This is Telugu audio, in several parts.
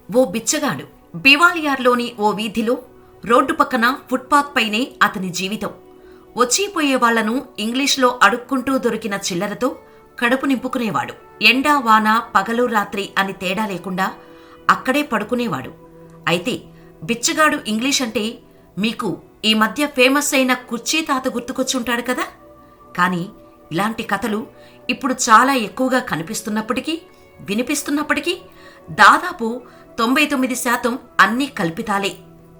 ఓ బిచ్చగాడు. బివాలియార్లోని ఓ వీధిలో రోడ్డు పక్కన ఫుట్పాత్ పైనే అతని జీవితం. వచ్చిపోయే వాళ్లను ఇంగ్లీష్లో అడుక్కుంటూ దొరికిన చిల్లరతో కడుపు నింపుకునేవాడు. ఎండా వాన పగలు రాత్రి అని తేడా లేకుండా అక్కడే పడుకునేవాడు. అయితే బిచ్చగాడు ఇంగ్లీష్ అంటే మీకు ఈ మధ్య ఫేమస్ అయిన కుర్చీ తాత గుర్తుకొచ్చుంటాడు కదా. కానీ ఇలాంటి కథలు ఇప్పుడు చాలా ఎక్కువగా కనిపిస్తున్నప్పటికీ వినిపిస్తున్నప్పటికీ దాదాపు 99% అన్నీ కల్పితాలే.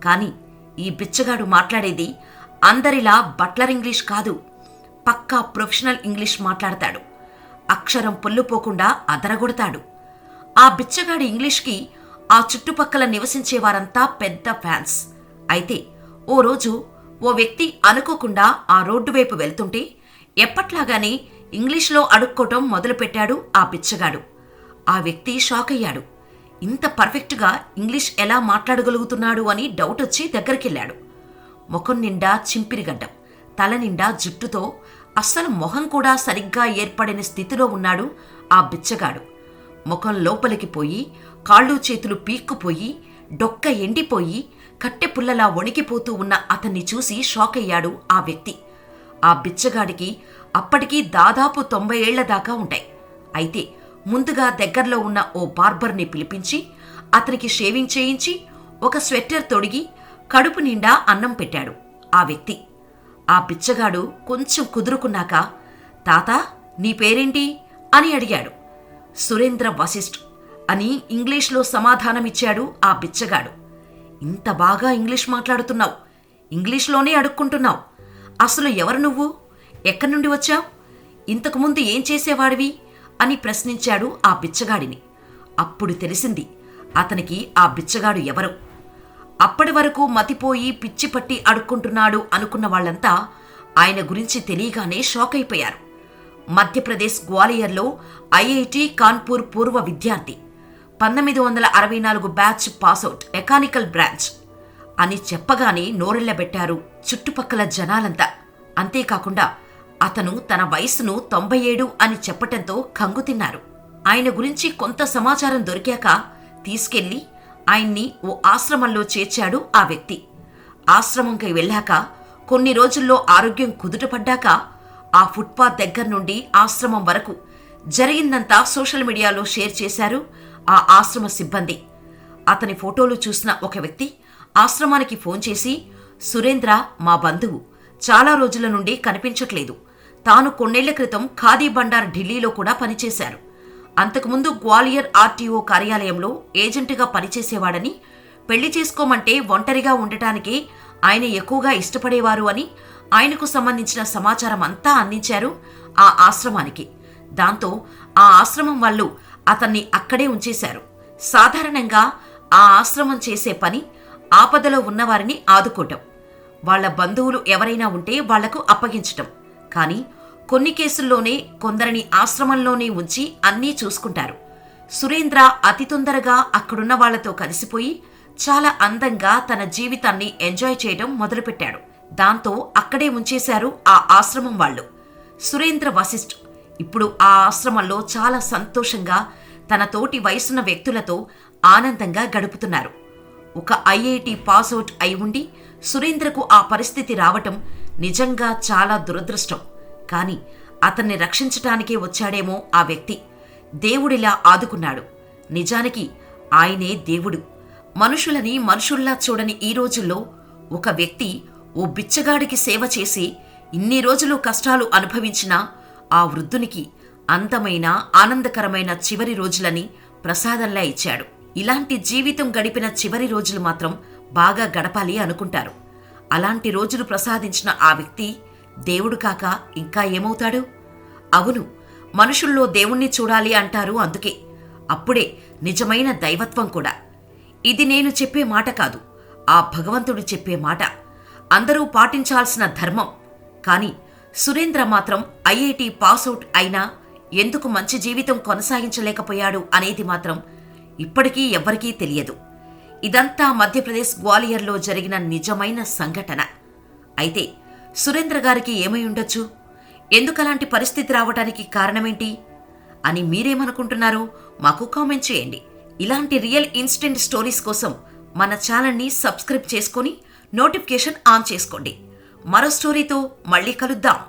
కాని ఈ బిచ్చగాడు మాట్లాడేది అందరిలా బట్లర్ ఇంగ్లీష్ కాదు. పక్కా ప్రొఫెషనల్ ఇంగ్లీష్ మాట్లాడతాడు. అక్షరం పొల్లుపోకుండా అదరగొడతాడు. ఆ బిచ్చగాడి ఇంగ్లీష్కి ఆ చుట్టుపక్కల నివసించేవారంతా పెద్ద ఫ్యాన్స్. అయితే ఓ రోజు ఓ వ్యక్తి అనుకోకుండా ఆ రోడ్డు వైపు వెళ్తుంటే ఎప్పట్లాగానే ఇంగ్లీష్లో అడుక్కోవటం మొదలుపెట్టాడు ఆ బిచ్చగాడు. ఆ వ్యక్తి షాక్ అయ్యాడు. ఇంత పర్ఫెక్ట్గా ఇంగ్లీష్ ఎలా మాట్లాడగలుగుతున్నాడు అని డౌట్ వచ్చి దగ్గరికెళ్ళాడు. ముఖం నిండా చింపిరిగడ్డం, తల నిండా జుట్టుతో అస్సలు మొహం కూడా సరిగ్గా ఏర్పడని స్థితిలో ఉన్నాడు ఆ బిచ్చగాడు. ముఖం లోపలికి పోయి, కాళ్ళు చేతులు పీక్కుపోయి, డొక్క ఎండిపోయి, కట్టెపుల్లలా వణికిపోతూ ఉన్న అతన్ని చూసి షాక్ అయ్యాడు ఆ వ్యక్తి. ఆ బిచ్చగాడికి అప్పటికీ దాదాపు 90 ఏళ్ల దాకా ఉంటాయి. అయితే ముందుగా దగ్గర్లో ఉన్న ఓ బార్బర్ని పిలిపించి అతనికి షేవింగ్ చేయించి ఒక స్వెట్టర్ తొడిగి కడుపు నిండా అన్నం పెట్టాడు ఆ వ్యక్తి. ఆ బిచ్చగాడు కొంచెం కుదురుకున్నాక, తాతా నీ పేరేంటి అని అడిగాడు. సురేంద్ర వశిష్ఠ్ అని ఇంగ్లీష్లో సమాధానమిచ్చాడు ఆ బిచ్చగాడు. ఇంత బాగా ఇంగ్లీష్ మాట్లాడుతున్నావు, ఇంగ్లీష్లోనే అడుక్కుంటున్నావు. అసలు ఎవరు నువ్వు? ఎక్కడి నుండి వచ్చావు? ఇంతకుముందు ఏం చేసేవాడివి అని ప్రశ్నించాడు ఆ బిచ్చగాడిని. అప్పుడు తెలిసింది అతనికి ఆ బిచ్చగాడు ఎవరు. అప్పటి వరకు మతిపోయి పిచ్చిపట్టి అడుక్కుంటున్నాడు అనుకున్న వాళ్లంతా ఆయన గురించి తెలియగానే షాక్ అయిపోయారు. మధ్యప్రదేశ్ గ్వాలియర్లో ఐఐటి కాన్పూర్ పూర్వ విద్యార్థి, 1964 బ్యాచ్ పాసౌట్, మెకానికల్ బ్రాంచ్ అని చెప్పగానే నోరెళ్లబెట్టారు చుట్టుపక్కల జనాలంతా. అంతేకాకుండా అతను తన వయసును 97 అని చెప్పటంతో కంగుతిన్నారు. ఆయన గురించి కొంత సమాచారం దొరికాక తీసుకెళ్లి ఆయన్ని ఓ ఆశ్రమంలో చేర్చాడు ఆ వ్యక్తి. ఆశ్రమంకి వెళ్ళాక కొన్ని రోజుల్లో ఆరోగ్యం కుదుటపడ్డాక ఆ ఫుట్పాత్ దగ్గర నుండి ఆశ్రమం వరకు జరిగిందంతా సోషల్ మీడియాలో షేర్ చేశారు ఆ ఆశ్రమ సిబ్బంది. అతని ఫోటోలు చూసిన ఒక వ్యక్తి ఆశ్రమానికి ఫోన్ చేసి, సురేంద్ర మా బంధువు, చాలా రోజుల నుండి కనిపించట్లేదు. తాను కొన్నేళ్ల క్రితం ఖాదీ బండార్ ఢిల్లీలో కూడా పనిచేశారు. అంతకుముందు గ్వాలియర్ ఆర్టీఓ కార్యాలయంలో ఏజెంటుగా పనిచేసేవాడని, పెళ్లి చేసుకోమంటే ఒంటరిగా ఉండటానికే ఆయన ఎక్కువగా ఇష్టపడేవారు అని ఆయనకు సంబంధించిన సమాచారం అంతా అందించారు ఆ ఆశ్రమానికి. దాంతో ఆ ఆశ్రమం వాళ్ళు అతన్ని అక్కడే ఉంచేశారు. సాధారణంగా ఆ ఆశ్రమం చేసే పని ఆపదలో ఉన్నవారిని ఆదుకోవటం, వాళ్ల బంధువులు ఎవరైనా ఉంటే వాళ్లకు అప్పగించటం. కానీ కొన్ని కేసుల్లోనే కొందరిని ఆశ్రమంలోనే ఉంచి అన్నీ చూసుకుంటారు. సురేంద్ర అతి తొందరగా అక్కడున్న వాళ్లతో కలిసిపోయి చాలా అందంగా తన జీవితాన్ని ఎంజాయ్ చేయడం మొదలుపెట్టాడు. దాంతో అక్కడే ఉంచేశారు ఆ ఆశ్రమం వాళ్ళు. సురేంద్ర వశిష్ఠ్ ఇప్పుడు ఆ ఆశ్రమంలో చాలా సంతోషంగా తన తోటి వయసున్న వ్యక్తులతో ఆనందంగా గడుపుతున్నారు. ఒక ఐఐటి పాసౌట్ అయి ఉండి సురేంద్రకు ఆ పరిస్థితి రావటం నిజంగా చాలా దురదృష్టం. కాని అతన్ని రక్షించటానికే వచ్చాడేమో ఆ వ్యక్తి. దేవుడిలా ఆదుకున్నాడు. నిజానికి ఆయనే దేవుడు. మనుషులని మనుషుల్లా చూడని ఈ రోజుల్లో ఒక వ్యక్తి ఓ బిచ్చగాడికి సేవ చేసి ఇన్ని రోజులు కష్టాలు అనుభవించినా ఆ వృద్ధునికి అందమైన ఆనందకరమైన చివరి రోజులని ప్రసాదంలా ఇచ్చాడు. ఇలాంటి జీవితం గడిపిన చివరి రోజులు మాత్రం బాగా గడపాలి అనుకుంటారు. అలాంటి రోజులు ప్రసాదించిన ఆ వ్యక్తి దేవుడు కాక ఇంకా ఏమవుతాడు? అవును, మనుషుల్లో దేవుణ్ణి చూడాలి అంటారు. అందుకే అప్పుడే నిజమైన దైవత్వం కూడా. ఇది నేను చెప్పే మాట కాదు, ఆ భగవంతుడు చెప్పే మాట. అందరూ పాటించాల్సిన ధర్మం. కాని సురేంద్ర మాత్రం ఐఐటి పాసౌట్ అయినా ఎందుకు మంచి జీవితం కొనసాగించలేకపోయాడు అనేది మాత్రం ఇప్పటికీ ఎవ్వరికీ తెలియదు. ఇదంతా మధ్యప్రదేశ్ గ్వాలియర్లో జరిగిన నిజమైన సంఘటన. అయితే సురేంద్ర గారికి ఏమై ఉండొచ్చు? ఎందుకలాంటి పరిస్థితి రావటానికి కారణమేంటి అని మీరేమనుకుంటున్నారో మాకు కామెంట్ చేయండి. ఇలాంటి రియల్ ఇన్స్టెంట్ స్టోరీస్ కోసం మన ఛానల్ని సబ్స్క్రైబ్ చేసుకొని నోటిఫికేషన్ ఆన్ చేసుకోండి. మరో స్టోరీతో మళ్ళీ కలుద్దాం.